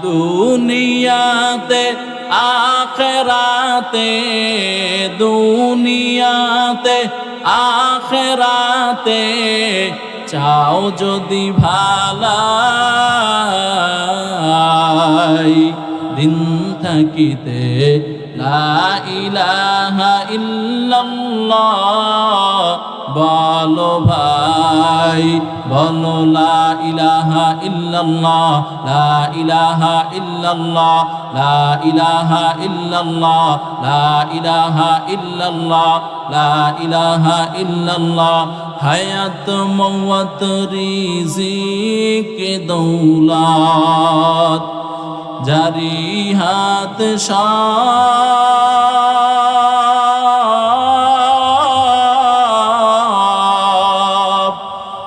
দুনিয়াতে আখেরাতে, দুনিয়াতে আখেরাতে চাও যদি ভালাই, দিন থাকিতে লা ইলাহা ইল্লাল্লাহ বলো ভাই, বলো লা ইলাহা ইল্লাল্লাহ, লা ইলাহা ইল্লাল্লাহ, লা ইলাহা ইল্লাল্লাহ, লা ইলাহা ইল্লাল্লাহ, লা ইলাহা ইল্লাল্লাহ। হায়াত মওত রিজিক দৌলত জারি হাত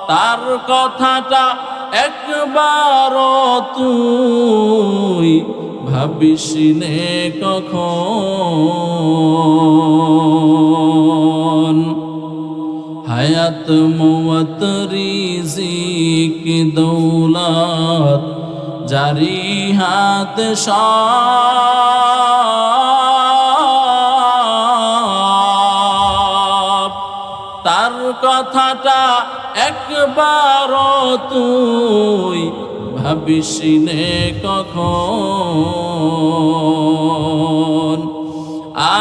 তার কথাটা একবারও তুই ভাবিস নে কখন। হায়াত মওত রিজিক দৌলত জারি হাত তার কথাটা একবারও তুই ভাবিস নে কখন।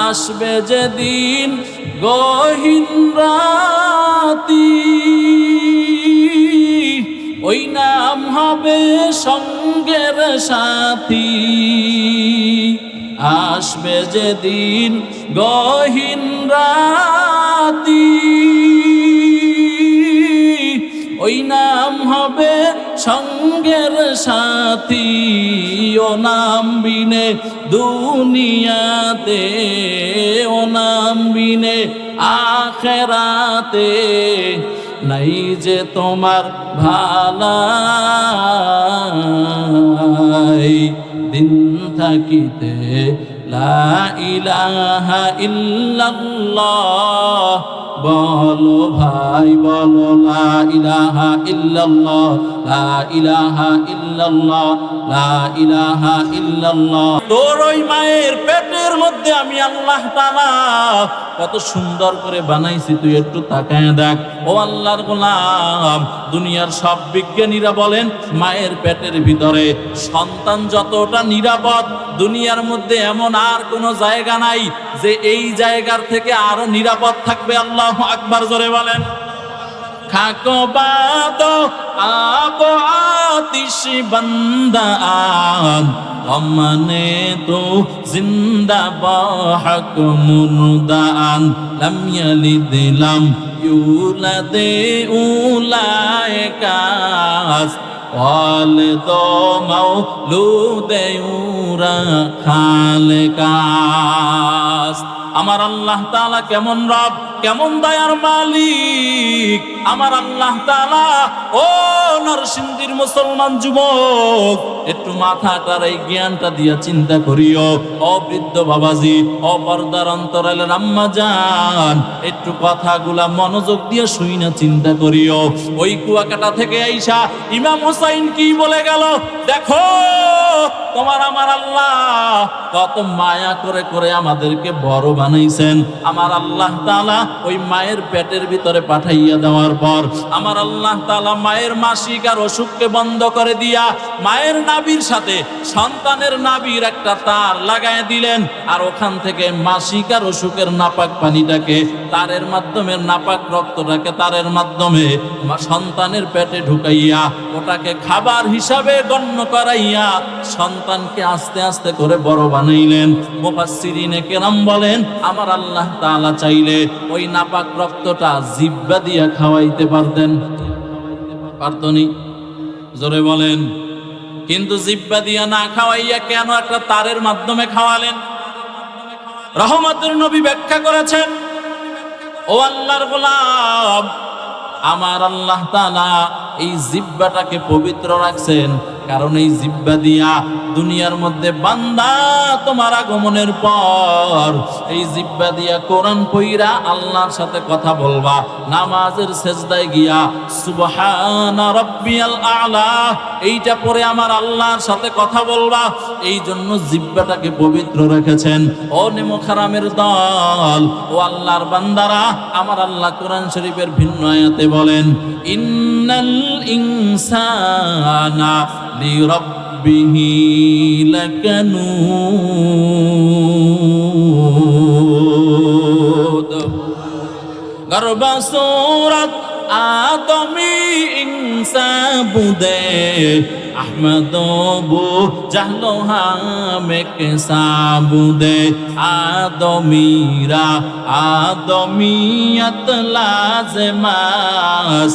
আসবে যেদিন গহীন রাতি, ওই নাম হবে সঙ্গের সাথী। আসবে যেদিন গহীন রাতি, ওই নাম হবে সঙ্গের সাথী। ও নাম বিনে দুনিয়াতে, ও নাম বিনে আখেরাতে নাই যে তোমার ভালাই, দিন থাকিতে লা ইলাহা ইল্লাল্লাহ বলো ভাই, বলো লা ইলাহা ইল্লাল্লাহ, লা ইলাহা ইল্লাল্লাহ, লা ইলাহা ইল্লাল্লাহ। তোর ওই মায়ের পেটের মধ্যে আমি আল্লাহ তাআলা কত সুন্দর করে বানাইছি, তুই একটু তাকায় দেখ। ও আল্লাহর গোলাম, দুনিয়ার সব বিজ্ঞানীরা বলেন মায়ের পেটের ভিতরে সন্তান যতটা নিরাপদ, দুনিয়ার মধ্যে এমন আর কোনো জায়গা নাই যে এই জায়গার থেকে আরো নিরাপদ থাকবে। আল্লাহু আকবার জোরে বলেন। খাকো বাদো আবো আতিশ বান্দা আন, অমনে তো জিন্দা বাহক মুরদান, লাম ইয়ালিদ লাম ইউলাদে উলায়কাস, ওয়ালিদ মাওলুদে উরা খালেকাস। আমার আল্লাহ তাআলা কেমন রব, কেমন দয়ার মালিক। আমার আল্লাহ তাআলা, ও নরসিংদীর মুসলমান যুবক, একটু মাথাটার এই জ্ঞানটা দিয়া চিন্তা করিও। ও বৃদ্ধ বাবাজি, ও পর্দার অন্তরালের আম্মা জান, একটু কথাগুলা মনোযোগ দিয়ে শুইনা চিন্তা করিও। ওই কুয়াকাটা থেকে আইসা ইমাম হোসাইন কি বলে গেল দেখো। তোমার আমার আল্লাহ কত মায়া করে করে আমাদেরকে বড় বানাইছেন। আমার আল্লাহ তাআলা ওই মায়ের পেটের ভিতরে পাঠাইয়া দেওয়ার পর আমার আল্লাহ তাআলা মায়ের মাসিক আর অসুখকে বন্ধ করে দিয়া মায়ের নাভির সাথে সন্তানের নাভির একটা তার লাগায় দিলেন। আর ওখান থেকে মাসিক আর অসুখের নাপাক পানিটাকে তারের মাধ্যমে, নাপাক রক্তটাকে তারের মাধ্যমে সন্তানের পেটে ঢুকাইয়া ওটাকে খাবার হিসাবে গণ্য করাইয়া সন্তানকে আস্তে আস্তে করে বড় বানাইলেন। মুফাসসিরিনে কেরাম বলেন আমার আল্লাহ তাআলা চাইলে ওই নাপাক রক্তটা জিহ্বা দিয়া খাওয়াইতে পারতেন, পারতনি? জোরে বলেন। কিন্তু জিহ্বা দিয়া না খাওয়াইয়া কেন একটা তারের মাধ্যমে খাওয়ালেন? রহমতের নবী ব্যাখ্যা করেছেন, ও আল্লাহর গোলাম, আমার আল্লাহ তাআলা এই জিহ্বাটাকে পবিত্র রাখছেন। কারণ এই জিহ্বা দিয়া দুনিয়ার মধ্যে বান্দা তোমার আগমনের পর এই জিহ্বা দিয়া কোরআন পইরা আল্লাহর সাথে কথা বলবা, নামাজের সেজদায় গিয়া সুবহানা রাব্বিয়াল আ'লা এইটা পরে আমার আল্লাহর সাথে কথা বলবা। এই জন্য জিহ্বাটাকে পবিত্র রেখেছেন। ও নেমখারামের দল, ও আল্লাহর বান্দারা, আমার আল্লাহ কোরআন শরীফের ভিন্ন আয়াতে বলেন, ইন্নাল ইনসানা লিরাব্বিহি লাকানুদ। গর্বা সূরাত আদমি ইনসা বুদে আহমদ বু জাহলো হামে কে সাবুদে আদমিরা আদমিয়ত লাজমাস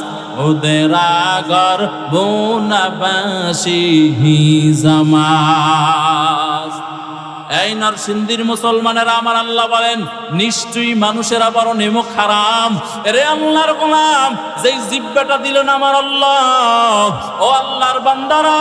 ওদেরা গর বোনাবাসি হি জামাস। এই নরসিংদীর মুসলমানেরা, আমার আল্লাহ বলেন, নিশ্চয়ই মানুষেরা বড় নেমক হারাম। রে আল্লাহর গোলাম, যেই জিহ্বাটা দিলেন আমার আল্লাহ, ও আল্লাহর বান্দারা,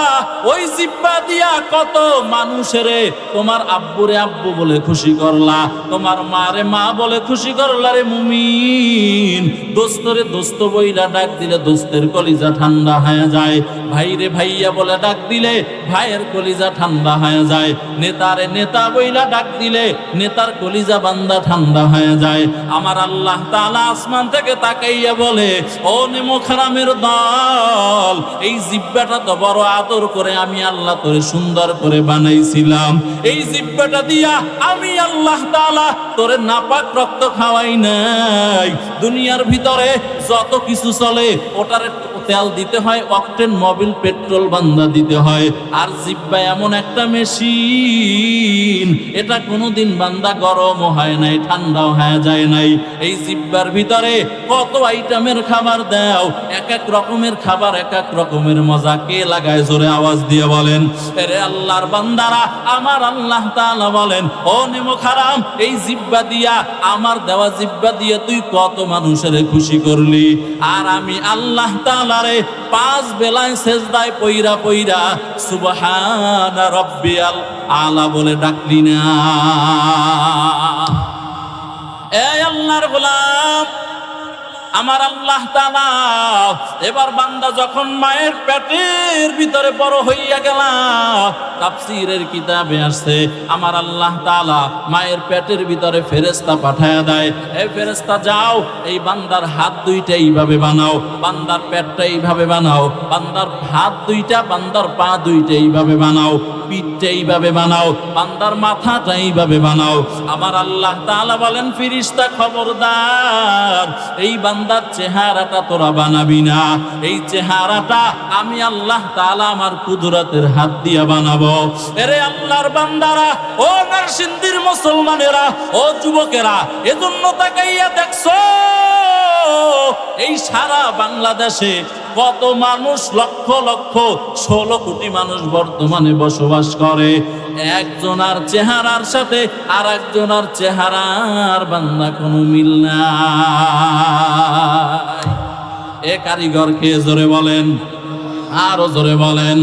ওই জিহ্বা দিয়া কত মানুষেরে তোমার আব্বুরে আব্বু বলে খুশি করলা, তোমার মারে মা বলে খুশি করলা। রে মুমিন, দোস্তরে দোস্ত বইলা ডাক দিলে দোস্তের কলিজা ঠান্ডা হয়ে যায়, ভাইরে ভাইয়া বলে ডাক দিলে ভাইয়ের কলিজা ঠান্ডা হয়ে যায়, নেতারে নেতা বইলা ডাক দিলে নেতার কলিজা বান্দা ঠান্ডা হয়ে যায়। আমার আল্লাহ তাআলা আসমান থেকে তাকাইয়া বলে, ও নেমখারামের দল, এই জিহ্বাটা তো বড় আদর করে আমি আল্লাহ তোরে সুন্দর করে বানাইছিলাম। এই জিহ্বাটা দিয়া আমি আল্লাহ তাআলা তোরে নাপাক রক্ত খাওয়াই নাই। দুনিয়ার ভিতরে যত কিছু চলে ওটার তেল দিতে হয়, অকটেন মোবিল পেট্রোল বান্দা দিতে হয়। আর জিহ্বা এমন একটা মেশিন, এটা কোনোদিন বান্দা গরমও হয় নাই, ঠান্ডাও হয়ে যায় নাই। এই জিহ্বার ভিতরে কত আইটেমের খাবার দাও, এক এক রকমের খাবার, এক এক রকমের মজা। কে লাগায় জোরে আওয়াজ দিয়ে বলেন। আরে আল্লাহর বান্দারা, আমার আল্লাহ তাআলা বলেন, ও নেমখারাম, এই জিহ্বা দিয়া, আমার দেওয়া জিহ্বা দিয়ে তুই কত মানুষের খুশি করলি। আর আমি আল্লাহ তাআলা রে 5 বেলায় সেজদায় পইরা পইরা সুবহানা রাব্বিয়াল আ'লা বলে ডাকলি না। এই আল্লাহর গোলাম, আমার আল্লাহ তাআলা এবার বান্দা যখন মায়ের পেটের ভিতরে বড় হইয়া গেলাম, তাফসীরের কিতাবে আসছে, আমার আল্লাহ তাআলা মায়ের পেটের ভিতরে ফেরেশতা পাঠায়া দেয়, এই ফেরেশতা যাও, এই বান্দার হাত দুইটা এইভাবে বানাও, বান্দার পেটটা এইভাবে বানাও, বান্দার হাত দুইটা, বান্দার পা দুইটা এইভাবে বানাও, পিঠটা এইভাবে বানাও, বান্দার মাথাটা এইভাবে বানাও। আমার আল্লাহ তাআলা বলেন, ফেরেশতা খবরদার, এই বান্দার চেহারাটা তোরা বানাবি না, এই চেহারাটা আমি আল্লাহ তাআলা আমার কুদরতের হাত দিয়া বানাবো। এরে আল্লাহর বান্দারা, ও নরসিংদীর মুসলমানেরা, ও যুবকেরা, এজন্য তাকাইয়া দেখছো এই সারা বাংলাদেশে কত মানুষ, লক্ষ লক্ষ 16 কোটি মানুষ বর্তমানে বসবাস করে। একজনার চেহারার সাথে আর একজনার চেহারার বান্দা কোনো মিল নাই। এ কারিগর কে? জোরে বলেন, আরো জোরে বলেন।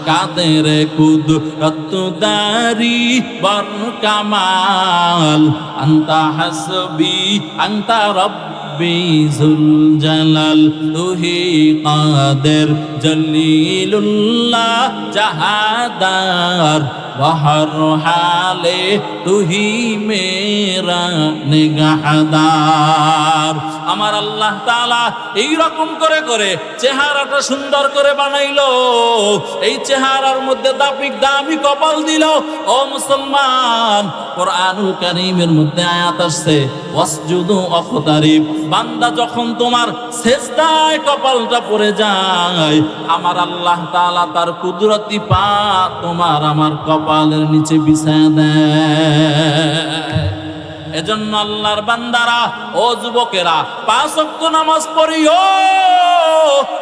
কাদের কুদরত দারি বর কামাল, আনতা হাসবি আনতা রব্বি যুল জালাল, তুহি কাদের জলিলুল্লাহ জাহাদার, বহর হালে তুহি মেরা নিগাহদার। আমার আল্লাহ তাআলা এই রকম করে করে চেহারাটা সুন্দর করে বানাইলো, এই চেহারার মধ্যে দামি কপাল দিল। ও মুসলমান, কোরআনুল কারীমের মধ্যে আয়াত আসছে, ওয়াসজুদু ওয়াকতারিব, বান্দা যখন তোমার সিজদায় কপালটা পড়ে যায়, আমার আল্লাহ তাআলা তার কুদরতি পা তোমার আমার কপালের নিচে বিছায়া দেয়। এজন্য আল্লাহর বান্দারা, ও যুবকেরা, 5 ওয়াক্ত নামাজ পড়িও,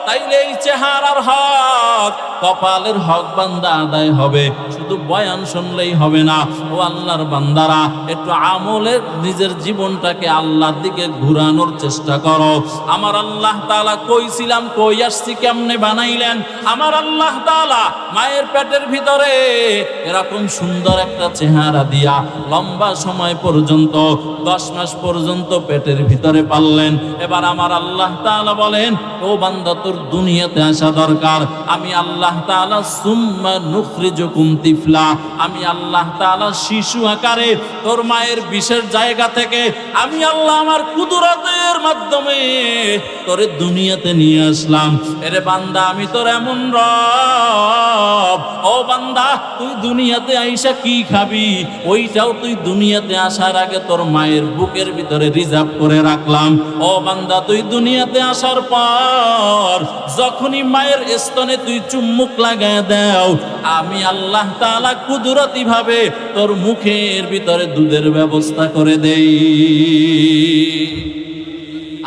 তাইলে এই চেহারার হক, কপালের হক বান্দা আদায় হবে। শুধু বয়ান শুনলেই হবে না। ও আল্লাহর বান্দারা, একটু আমলের নিজের জীবনটাকে আল্লাহর দিকে ঘুরানোর চেষ্টা করো। আমার আল্লাহ তাআলা কইছিলাম, কই আসছি, কেমনে বানাইলেন। আমার আল্লাহ তাআলা মায়ের পেটের ভিতরে এরকম সুন্দর একটা চেহারা দিয়া লম্বা সময় পর্যন্ত, 10 মাস পর্যন্ত পেটের ভিতরে পাললেন। এবার আমার আল্লাহ তাআলা বলেন, ও বান্দা, তোর দুনিয়াতে আসা দরকার। আমি আল্লাহ তাআলা সুম্মা নুখরিজুকুম তিফলা, আমি আল্লাহ তাআলা শিশু আকারে তোর মায়ের বিশেষ জায়গা থেকে আমি আল্লাহ আমার কুদরতের মাধ্যমে তোরে দুনিয়াতে নিয়ে আসলাম। এরে বান্দা, আমি তোর এমন রব। ও বান্দা, তুই দুনিয়াতে আইসা কি খাবি, ওইটাও তুই দুনিয়াতে আসার আগে তোর মায়ের বুকের ভিতরে রিজার্ভ করে রাখলাম। ও বান্দা, তুই দুনিয়াতে আসার পর যখনই মায়ের স্তনে তুই চুম্বুক লাগায় দাও, আমি আল্লাহ তাআলা কুদরতি ভাবে তোর মুখের ভিতরে দুধের ব্যবস্থা করে দেই।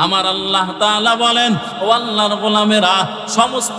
আমার আল্লাহ তাআলা বলেন, ও আল্লাহর গোলামেরা, সমস্ত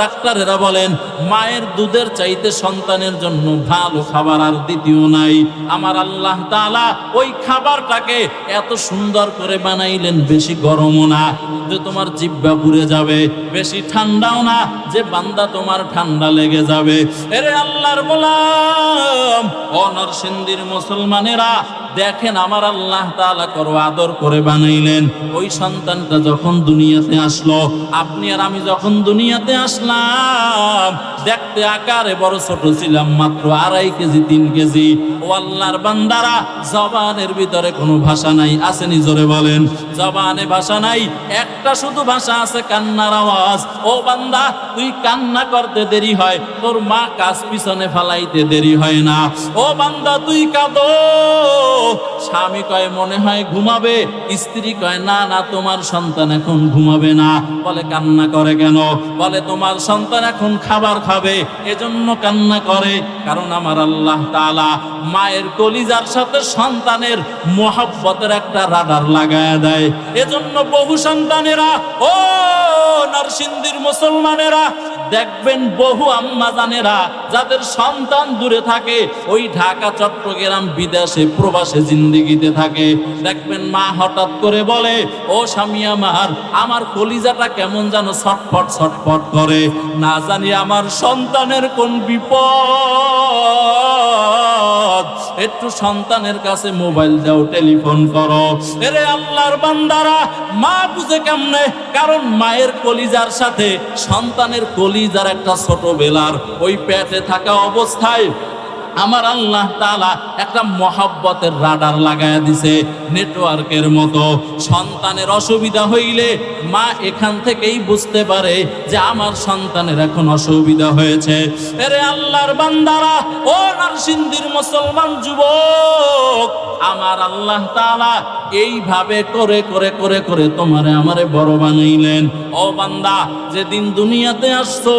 ডাক্তারেরা বলেন, মায়ের দুধের চাইতে সন্তানের জন্য ভালো খাবার আর দ্বিতীয় নাই। আমার আল্লাহ তাআলা ওই খাবারটাকে এত সুন্দর করে বানাইলেন, বেশি গরমও না যে তোমার জিহ্বা পুড়ে যাবে, বেশি ঠান্ডাও না যে বান্দা তোমার ঠান্ডা লেগে যাবে। এরে আল্লাহর গোলাম, ও নরসিংদীর মুসলমানেরা, দেখেন আমার আল্লাহ তাআলা করো আদর করে বানাইলেন। ওই সন্তানটা যখন দুনিয়াতে আসলো, আপনি আর আমি যখন দুনিয়াতে আসলাম, দেখতে আকারে বড় ছোট ছিলাম, মাত্র 2.5 কেজি 3 কেজি। ও আল্লাহর বান্দারা, জবানের ভিতরে কোনো ভাষা নাই, আসেনি? জোরে বলেন। জবানে ভাষা নাই, একটা শুধু ভাষা আছে, কান্নার আওয়াজ। ও বান্দা, তুই কান্না করতে দেরি হয়, তোর মা কাজ পিছনে ফালাইতে দেরি হয় না। ও বান্দা, তুই কাঁদো, স্বামী কয় মনে হয় ঘুমাবে, স্ত্রী কয় না না, তোমার সন্তান এখন ঘুমাবে না। বলে কান্না করে কেন? বলে তোমার সন্তান এখন খাবার খাবে, এজন্য কান্না করে। কারণ আমার আল্লাহ তাআলা মায়ের কলিজার সাথে সন্তানের মোহাব্বতের একটা রাডার লাগায় দেয়। এজন্য বহু সন্তানেরা, ও নরসিংদীর মুসলমানেরা, দেখবেন বহু আম্মা জানেরা যাদের সন্তান দূরে থাকে, ওই ঢাকা, চট্টগ্রাম, বিদেশে, প্রবাসে জিন্দেগিতে থাকে, দেখবেন মা হঠাৎ করে বলে, ও স্বামী আমার কলিজাটা কেমন যেন ছটফট ছটফট করে, না জানি আমার সন্তানের কোন বিপদ, একটু সন্তানের কাছে মোবাইল দাও, টেলিফোন করো। এরে আল্লাহর বান্দারা, মা বুঝে কেমনে? কারণ মায়ের কলিজার সাথে সন্তানের কলিজার একটা ছোটবেলার ওই পেটে থাকা অবস্থায় আমার আল্লাহ তাআলা একটা মহব্বতের রাডার লাগায়া দিছে, নেটওয়ার্কের মতো। সন্তানের অসুবিধা হইলে মা এখান থেকেই বুঝতে পারে যে আমার সন্তানের এখন অসুবিধা হয়েছে। এরে আল্লাহর বান্দারা, ও নরসিংদীর মুসলমান যুবক, আমার আল্লাহ তাআলা এইভাবে করে করে করে করে তোমারে আমারে বড় বানাইলেন। ও বান্দা, যেদিন দুনিয়াতে আসছো,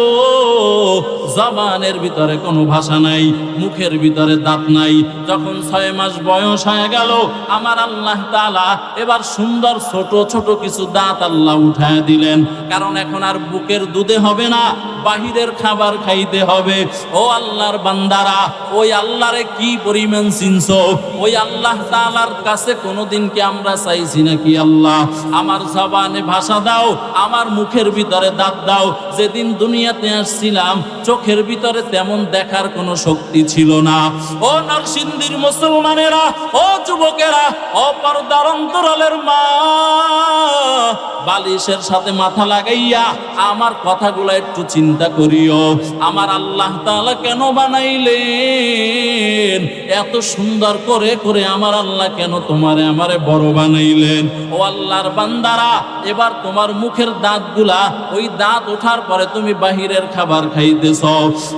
জবানের ভিতরে কোনো ভাষা নাই, মুখের ভিতরে দাঁত নাই। যখন 6 মাস বয়স হয়ে গেল, আমার আল্লাহ তাআলা এবার সুন্দর ছোট ছোট কিছু দাঁত আল্লাহ উঠায় দিলেন। কারণ এখন আর বুকের দুধে হবে না, বাহিরের খাবার খাইতে হবে। ও আল্লাহর বান্দারা, ওই আল্লাহরে কি পরিমাণ চিনছো? ওই আল্লাহ তাআলার কাছে কোনোদিন কি আমরা চাইছি নাকি, আল্লাহ আমার জবানে ভাষা দাও, আমার মুখের ভিতরে দাঁত দাও? যেদিন দুনিয়াতে আসছিলাম, চোখের ভিতরে তেমন দেখার কোনো শক্তি ছিল না। ও নরসিংদীর মুসলমানেরা, ও যুবকেরা, ও পর্দার অন্তরালের মা, বালিশের সাথে মাথা লাগাইয়া আমার কথাগুলো একটু চিন্তা করিও। আমার আল্লাহ তাআলা কেন বানাইলেন? এত সুন্দর করে করে আমার আল্লাহ কেন তোমারে আমারে বড় বানাইলেন? ও আল্লাহর বান্দারা, এবার তোমার মুখের দাঁতগুলা, ওই দাঁত ওঠার পরে তুমি বাহিরের খাবার খাইতেছ।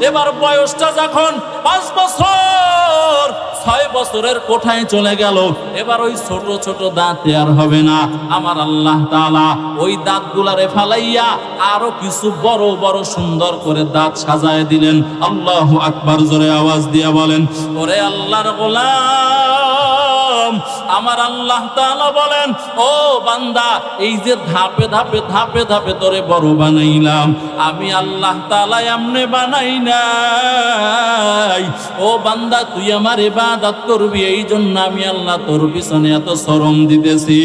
এবার বয়সটা যখন 5 বছর, 6 বছরের কোঠায় চলে গেল, এবার ওই ছোট ছোট দাঁত আর হবে না। আমার আল্লাহ তাআলা ওই দাঁতগুলারে ফালাইয়া আরো কিছু বড় বড় সুন্দর করে দাঁত সাজায় দিলেন। আল্লাহু আকবার, জোরে আওয়াজ দিয়া বলেন। ওরে আল্লাহর গোলাম, আমার আল্লাহ তাআলা বলেন, ও বান্দা, এই যে ধাপে ধাপে ধাপে ধাপে তোরে বড় বানাইলাম, আমি আল্লাহ তাআলা এমনে বানাই নাই। ও বান্দা, তুই আমার ইবাদত করবি, এই জন্য আমি আল্লাহ তোর পিছনে এত শ্রম দিতেছি।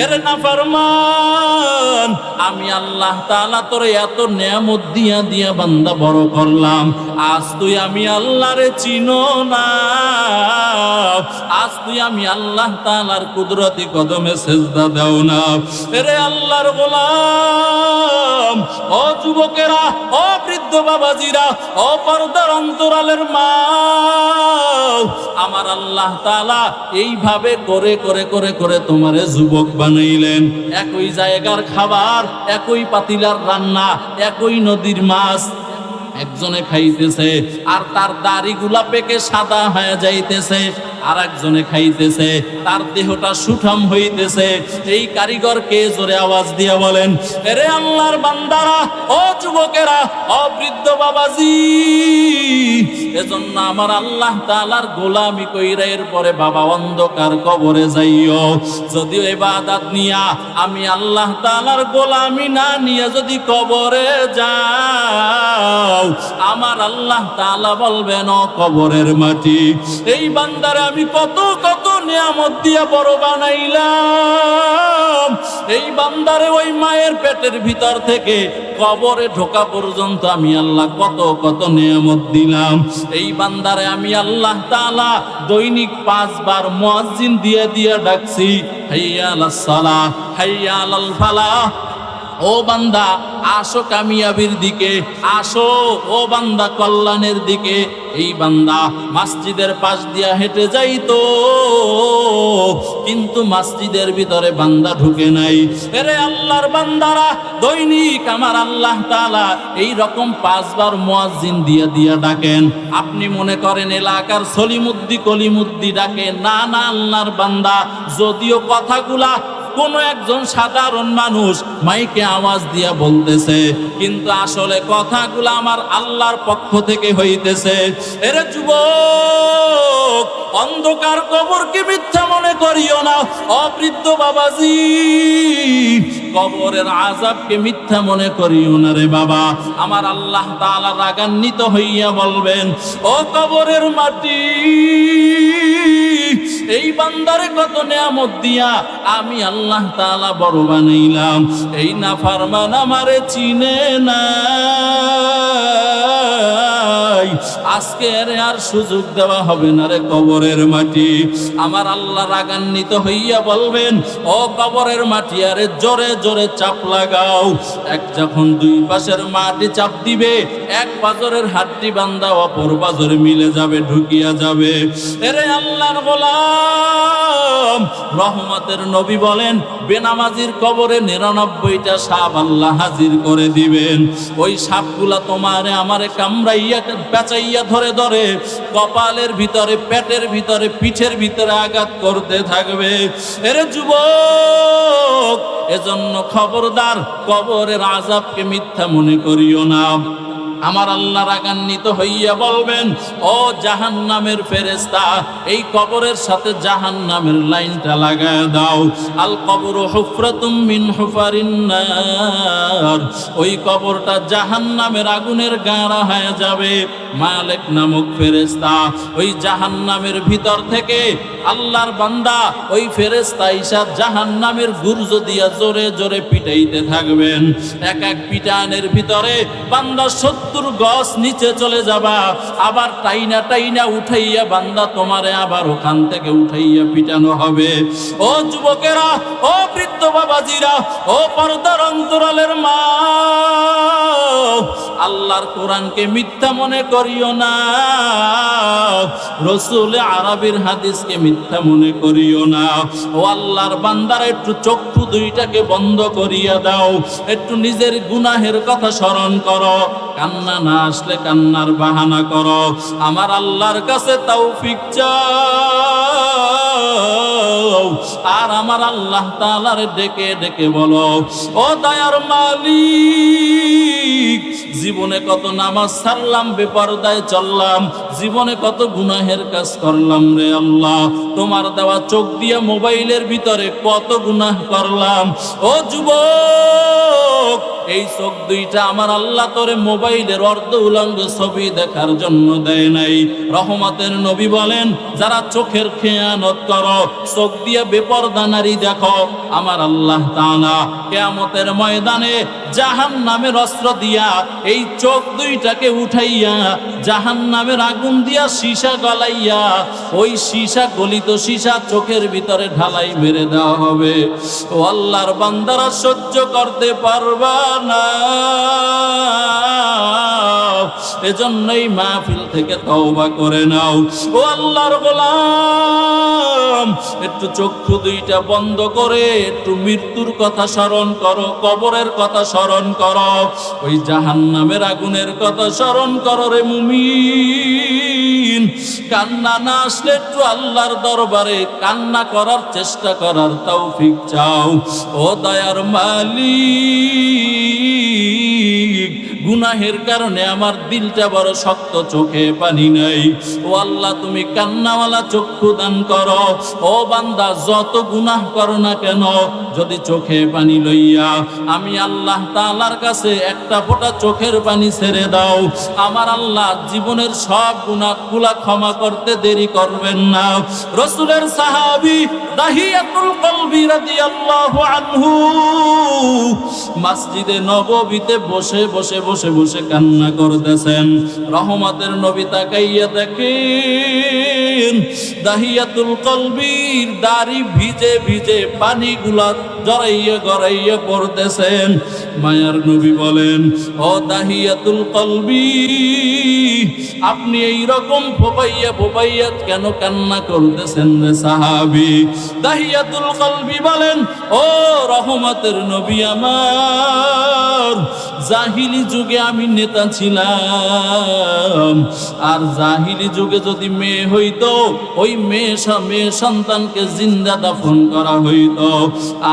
এর নাফরমান, আমি আল্লাহ তাআলা তোরে এত নেয়ামত দিয়া দিয়া বান্দা বড় করলাম, আজ তুই আমি আল্লাহরে চিনো না, আজ তুই আমি আল্লাহ তাআলার কুদরতি কদমে সেজদা দাও না। এরে আল্লাহর গোলাম, ও যুবকেরা, ও বৃদ্ধ বাবাজিরা, ও পর্দার অন্তরালের মা, আমার আল্লাহ তাআলা এইভাবে করে করে করে করে তোমারে যুবক বানাইলেন। একই জায়গার খাবার, একই পাতিলার রান্না, একই নদীর মাছ একজনে খাইতেছে, আর তার দাড়িগুলা পেকে সাদা হয়ে যাইতেছে, আর একজনে খাইতেছে, তার দেহটা সুঠাম হইতেছে। এই কারিগরকে জোরে আওয়াজ দিয়ে বলেন, এরে আল্লাহর বান্দারা, ও যুবকেরা, ও বৃদ্ধ বাবাজি, এজন্য আমার আল্লাহ তাআলার গোলামি কইরা এরপরে বাবা অন্ধকার কবরে যাইও। যদিও ইবাদত নিয়া আমি আল্লাহ তাআলার গোলামি না নিয়া যদি কবরে যাও, আমার আল্লাহ তাআলা বলবেন, ও কবরের মাটি, এই বান্দারে আমি কত কত নিয়ামত দিয়া বড় বানাইলাম, এই বান্দারে ওই মায়ের পেটের ভিতর থেকে কবরে ঢোকা পর্যন্ত আমি আল্লাহ কত কত নিয়ামত দিলাম। এই বান্দারে আমি আল্লাহ তাআলা দৈনিক 5 বার মুয়াজ্জিন দিয়ে দিয়ে ডাকছি, হাইয়া আলাস সালাহ, হাইয়া আলাল ফালাহ। ও বান্দা, আসো কামিয়াবির দিকে, আসো ও বান্দা কল্যাণের দিকে। এই বান্দা মসজিদের পাশ দিয়া হেঁটে যাইতো, কিন্তু মসজিদের ভিতরে বান্দা ঢুকে নাই। এরে আল্লাহর বান্দারা, দৈনিক আমার আল্লাহ তাআলা এই রকম 5 বার মুয়াজ্জিন দিয়া দিয়া ডাকেন। আপনি মনে করেন এলাকার সলিমুদ্দি কলিমুদ্দি ডাকে, না না, আল্লাহর বান্দা, যদিও কথাগুলা কোন একজন সাধারণ মানুষ মাইকে আওয়াজ দিয়া বলতেছে, কিন্তু আসলে কথাগুলো আমার আল্লাহর পক্ষ থেকে হইতেছে। এরে যুবক, অন্ধকার কবরকে মিথ্যা মনে করিও না। অবৃদ্ধ বাবাজি, কবরের আযাবকে মিথ্যা মনে করিও না রে বাবা। আমার আল্লাহ তাআলা রাগান্বিত হইয়া বলবেন, ও কবরের মাটি, এই বান্দারে কত নিয়ামত দিয়া আমি আল্লাহ তাআলা বড় বানাইলাম, এই নাফরমান আমারে চিনে না, আজকে আর সুযোগ দেওয়া হবে না রে কবরের মাটি। আমার আল্লাহ রাগান্বিত হইয়া বলবেন, ও কবরের মাটি, আরে জোরে জোরে চাপ লাগাও। এক যখন 2 পাশের মাটি চাপ দিবে, এক পাজরের হাড্ডি বান্দা অপর পাজরে মিলে যাবে, ঢুকিয়া যাবে। এরে আল্লাহর গোলাম, রহমতের নবী বলেন, বেনামাজির কবরে 99টা সাপ আল্লাহ হাজির করে দিবেন। ওই সাপগুলা তোমারে আমারে কামড়াইয়া পেঁচাইয়া ধরে ধরে কপালের ভিতরে, পেটের ভিতরে, পিঠের ভিতরে আঘাত করতে থাকবে। এরে যুবক, এজন্য খবরদার, কবরের আযাবকে মিথ্যা মনে করিও না। আমার আল্লাহ রাগান্বিত হইয়া বলবেন, ও জাহান্নামের ফেরেশতা, এই কবরের সাথে জাহান্নামের লাইনটা লাগায় দাও। আল কবরু হুফরাতুম মিন হুফারিন নার, ওই কবরটা জাহান্নামের আগুনের গাড়া হয়ে যাবে। মালিক নামক ফেরেশতা ওই জাহান্নামের ভিতর থেকে, আল্লাহর বান্দা, ওই ফেরেশতা ঈশা জাহান্নামের গুর্জ দিয়া জোরে জোরে পিটাইতে থাকবেন। এক এক পিটানের ভিতরে বান্দা 70 গজ নিচে চলে যাবা, আবার টাইনা টাইনা উঠাইয়া বান্দা তোমারে আবার ওখান থেকে উঠাইয়া পিটানো হবে। ও যুবকেরা, ও বৃদ্ধ বাবাজিরা, ও পর্দার অন্তরালের মা, আল্লাহর কোরআনকে মিথ্যা মনে করিও না, রাসূল আরবীর হাদিসকে মিথ্যা মনে করিও না। ও আল্লাহর বান্দারা, একটু চক্ষু দুইটাকে বন্ধ করিয়া দাও, একটু নিজের গুনাহের কথা স্মরণ করো, কান্না না আসলে কান্নার বাহানা করো, আমার আল্লাহর কাছে তৌফিক চাও, আর আমার আল্লাহ তাআলার ডেকে ডেকে বলো, ও দয়ার মালিক, মালিক, জীবনে কত নামাজ ছাড়লাম, বেপরদায় চললাম, জীবনে কত গুনাহের কাজ করলাম রে আল্লাহ। তোমার দেওয়া চোখ দিয়ে মোবাইলের ভিতরে কত গুনাহ করলাম। ও যুবক, এই চোখ দুইটা আমার আল্লাহ তোরে মোবাইলের অর্ধ উলঙ্গ ছবি দেখার জন্য দেয় নাই। রহমতের নবী বলেন, যারা চোখের খেয়ানত করো, চোখ দিয়ে বেপরদা নারী দেখো, আমার আল্লাহ তাআলা কিয়ামতের ময়দানে জাহান্নামের অস্ত্র দিয়া এই চোখ দুইটাকে উঠাইয়া জাহান্নামের আগুন দিয়া সীসা গলাইয়া ওই সীসা, গলিত সীসা চোখের ভিতরে ঢালাই মেরে দেওয়া হবে। ও আল্লাহর বান্দারা সহ্য করতে পারবা না, এজন্যই মাহফিল থেকে তওবা করে নাও। ও আল্লাহর গোলাম, একটু চক্ষু দুইটা বন্ধ করে একটু মৃত্যুর কথা স্মরণ করো, কবরের কথা স্মরণ করো, ওই জাহান্নামের আগুনের কথা স্মরণ করো রে মুমিন। কান্না না আসলে একটু আল্লাহর দরবারে কান্না করার চেষ্টা করার তৌফিক চাও। ও দয়ার মালিক, গুনাহের কারণে আমার দিলটা বড় শক্ত, চোখে পানি নাই। ও আল্লাহ, তুমি কান্নাওয়ালা চক্ষু দান করো। ও বান্দা, যত গুনাহ করো না কেন, যদি চোখে পানি লইয়া আমি আল্লাহ তাআলার কাছে একটা ফোঁটা চোখের পানি ছেড়ে দাও, আমার আল্লাহ জীবনের সব গুনাহগুলা ক্ষমা করতে দেরি করবেন না। রাসূলের সাহাবী দাহিয়াতুল কলবি রাদিয়াল্লাহু আনহু মসজিদে নববীতে বসে বসে বসে বসে কান্না করতেছেন। রহমতের নবী তাকাইয়া দেখেন দাহিয়াতুল কলবির দাড়ি ভিজে ভিজে পানিগুলা জড়াইয়া গড়াইয়া পড়তেছেন। মায়ার নবী বলেন, ও দাহিয়াতুল কলবি, আপনি এই রকম ফোপাইয়া ফোপাইয়া কেন কান্না করতেছেন রে সাহাবী? দাহিয়াতুল কলবি বলেন, ও রহমতের নবী আমার, জাহিলি যুগে আমি নেতা ছিলাম, আর জাহিলি যুগে যদি মেয়ে হইতো, ওই মেয়ে সন্তানকে জিন্দা দাফন করা হইতো।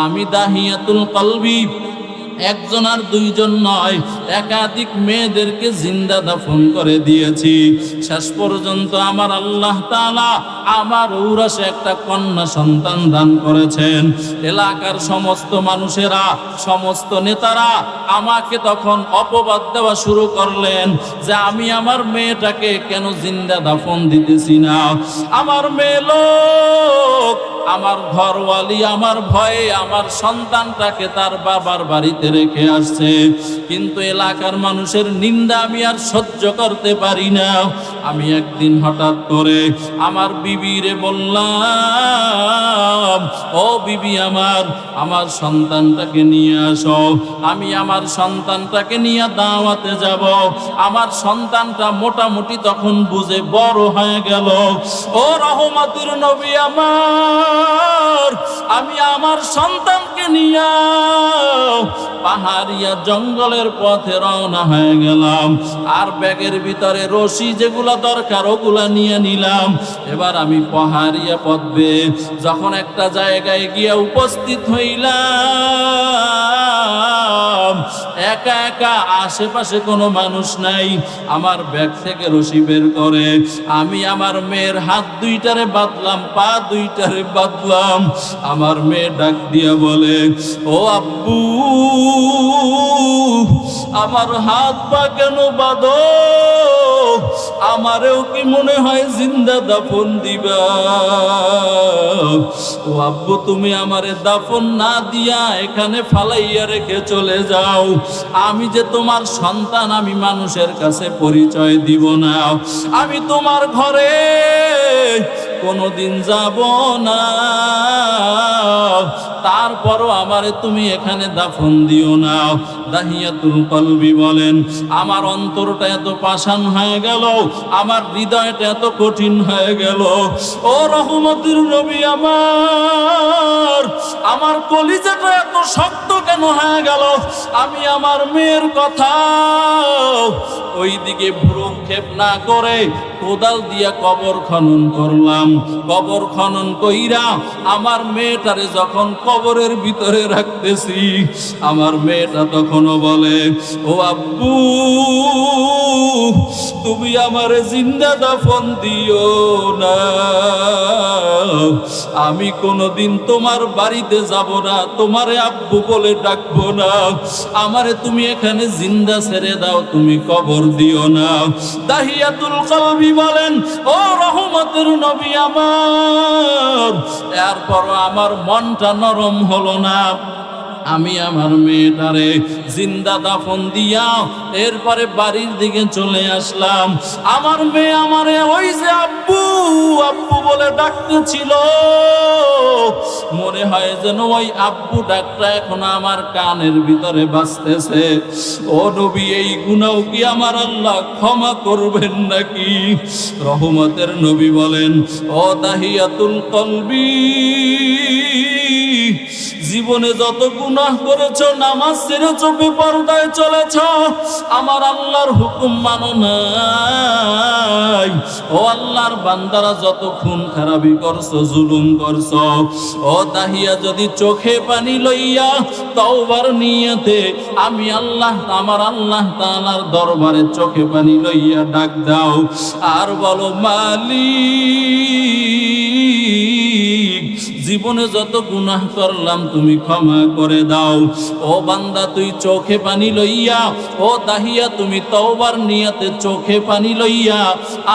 আমি দাহিয়াতুল কলবি একজন আর দুইজন নয়, একাধিক মেয়েদেরকে জিন্দা দাফন করে দিয়েছি। শেষ পর্যন্ত আমার আল্লাহ তাআলা আমার ঔরসে একটা কন্যা সন্তান দান করেছেন। এলাকার সমস্ত মানুষেরা, সমস্ত নেতারা আমাকে তখন অপবাদ দেওয়া শুরু করলেন যে আমি আমার মেয়েটাকে কেন জিন্দা দাফন দিতেছি না। আমার মেয়ে লোক, আমার ঘরওয়ালি আমার ভয়ে আমার সন্তানটাকে তার বাবার বাড়িতে রেখে আসছে, কিন্তু এলাকার মানুষের নিন্দা আমি আর সহ্য করতে পারি না। আমি একদিন হঠাৎ করে আমার বিবিরে বললাম, ও বিবি আমার, আমার সন্তানটাকে নিয়ে আসো, আমি আমার সন্তানটাকে নিয়ে দাওয়াতে যাব। আমার সন্তানটা মোটামুটি তখন বুঝে বড় হয়ে গেল। ও রহমতের নবী আমার, আমি আমার সন্তানকে নিয়ে পাহাড়িয়া জঙ্গলের পথে রওনা হয়ে গেলাম, আর ব্যাগের ভিতরে রশি যেগুলা দরকার ওগুলা নিয়ে নিলাম। এবার আমি পাহাড়িয়া পথ বেয়ে যখন একটা জায়গায় গিয়ে উপস্থিত হইলাম, একা একা, আশেপাশে কোনো মানুষ নাই। আমার ব্যাগ থেকে রশি বের করে আমি আমার মেয়ের হাত দুইটারে বাঁধলাম, পা দুইটারে বাঁধলাম। আমার মেয়ে ডাক দিয়া বলে, ও আব্বু, আমার হাত পা কেন বাঁধো? আমারেও কি মনে হয় জিন্দা দাফন দিবা? ও আব্বু, তুমি আমারে দাফন না দিয়া এখানে ফালাইয়া রেখে চলে যাও। আমি যে তোমার সন্তান, আমি মানুষের কাছে পরিচয় দিব না, আমি তোমার ঘরে কোনোদিন যাব না। তারপরও আমারে তুমি এখানে দাফন দিও না। দাহিয়াতুল কলবি বলেন, আমার অন্তরটা এত পাষাণ হয়ে গেল, আমার হৃদয়টা এত কঠিন হয়ে গেল। ও রহমতের নবী আমার, আমার কলিজাটা এত শক্ত কেন হয়ে গেল? আমি আমার মেয়ের কথা ওইদিকে ভ্রূক্ষেপ না করে কোদাল দিয়া কবর খনন করলাম। কবর খনন কইরা আমার মেয়েটারে যখন কবরের ভিতরে রাখতেছি, আমার মেয়েটা তখনও বলে, ও আব্বু, তুমি আমারে জিন্দা দাফন দিও না, আমি কোনোদিন তোমার বাড়িতে যাব না, তোমারে আব্বু বলে ডাকবো না, আমারে তুমি এখানে জিন্দা ছেড়ে দাও, তুমি কবর দিও না। দাহিয়াতুল কলবি বলেন, ও রহমতের নবী আমার, এরপর আমার মনটা নরম হলো না। আমি আমার মেয়েটারে জিন্দা দাফন দিয়া এরপরে বাড়ির দিকে চলে আসলাম। আমার মেয়ে আমারে ওই যে আব্বু আব্বু বলে ডাকতেছিল, মনে হয় যেন ওই আব্বু ডাকটা এখন আমার কানের ভিতরে বাজতেছে। ও নবী, এই গুনাহ কি আমার আল্লাহ ক্ষমা করবেন নাকি? রহমতের নবী বলেন, ও দাহিয়াতুল কলবি, জীবনে যত গুনাহ করেছো, নামাজ ছেড়েছো, বেপরদায় চলেছো, আমার আল্লাহর হুকুম মানো নাই। ও আল্লাহর বান্দারা, যত খুন খারাপি করছো, জুলুম করছো, ও দাহিয়া, যদি চোখে পানি লইয়া তওবার নিয়তে আমি আল্লাহ, আমার আল্লাহ তাআলার দরবারে চোখে পানি লইয়া ডাক দাও আর বলো, মালিক, জীবনে যত গুনাহ করলাম তুমি ক্ষমা করে দাও। ও বান্দা, তুই চোখে পানি লইয়া, ও দাহিয়া, তুমি তওবার নিয়তে চোখে পানি লইয়া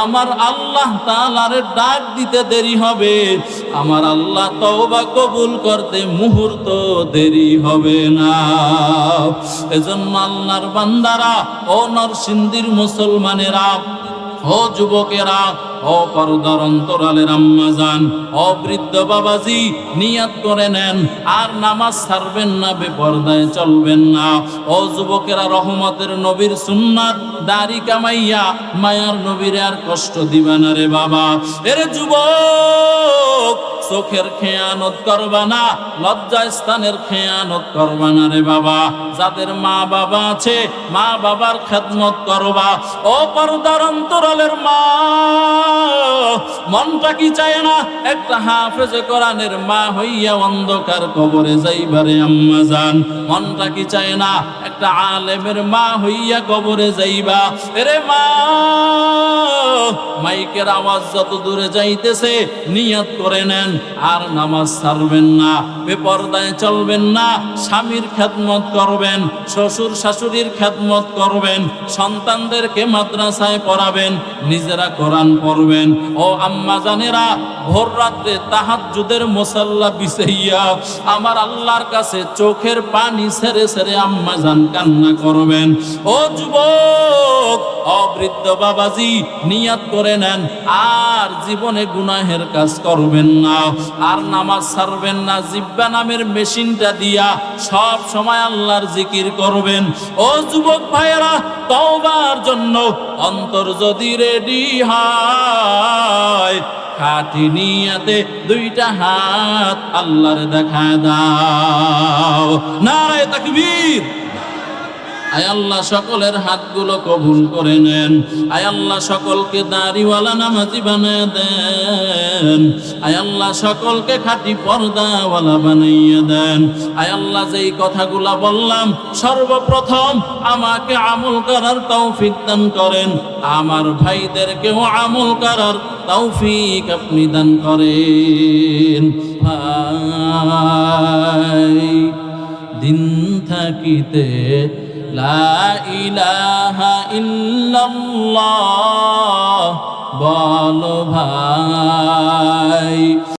আমার আল্লাহ তাআলারে ডাক দিতে দেরি হবে, আমার আল্লাহ তওবা কবুল করতে মুহূর্ত দেরি হবে না। এজন্য আল্লাহর বান্দারা, ও নরসিংদীর মুসলমানেরা, ও যুবকেরা, ও পর্দার অন্তরালের আম্মা জান, ও বৃদ্ধ বাবাজি, নিয়াত করে নেন আর নামাজ ছাড়বেন না, বেপরদায় চলবেন না। ও যুবকেরা, রহমতের নবীর সুন্নাত দাড়ি কামাইয়া মায়ার নবীরে আর কষ্ট দিবা না রে বাবা। এর যুবক, চোখের খেয়ানত করবা না, লজ্জা স্থানের খেয়ানত করবা না রে বাবা। যাদের মা বাবা আছে, মা বাবার খেদমত করবা। ও পর্দার অন্তরালের মা, মনটা কি চায় না একটা হাফেজে কোরআনের মা হইয়া অন্ধকার কবরে যাইবারে আম্মা জান? মনটা কি চায় না একটা আলেমের মা হইয়া কবরে যাইবা? এরে মা, মাইকের আওয়াজ যত দূরে যাইতেছে নিয়ত করে নেন আর নামাজ ছাড়বেন না, বেপরদায় চলবেন না, স্বামীর খেদমত করবেন, শ্বশুর শাশুড়ির খেদমত করবেন, সন্তানদেরকে মাদ্রাসায় পড়াবেন, নিজেরা কোরআন পড়বেন। ও আম্মা জানেরা, ভোর রাত্রে তাহাজ্জুদের মুসাল্লা বিছাইয়া আমার আল্লাহর কাছে চোখের পানি ছেড়ে ছেড়ে আম্মা জান কান্না করবেন। ও যুবক, ও বৃদ্ধ বাবাজি, নিয়াত করে নেন আর জীবনে গুনাহের কাজ করবেন না, আর নামাজ ছাড়বেন না। জিব্বা নামের মেশিনটা দিয়া সব সময় আল্লাহর জিকির করবেন। ও যুবক ভাইয়েরা, তওবার জন্য অন্তর যদি রেডি হয়, খাঁটি নিয়াতে দুইটা হাত আল্লাহর দেখা দাও। নারায়ে তাকবীর। আয় আল্লাহ, সকলের হাতগুলো কবুল করে নেন। আয় আল্লাহ, সকলকে দাড়িওয়ালা নামাজি বানায় দেন। আয় আল্লাহ, সকলকে খাঁটি পর্দাওয়ালা বানাইয়া দেন। আয় আল্লাহ, যেই কথাগুলা বললাম, সর্বপ্রথম আমাকে আমল করার তৌফিক দান করেন, আমার ভাইদেরকেও আমল করার তৌফিক আপনি দান করেন। ভাই, দিন থাকিতে লা ইলাহা ইল্লাল্লাহ বল ভাই।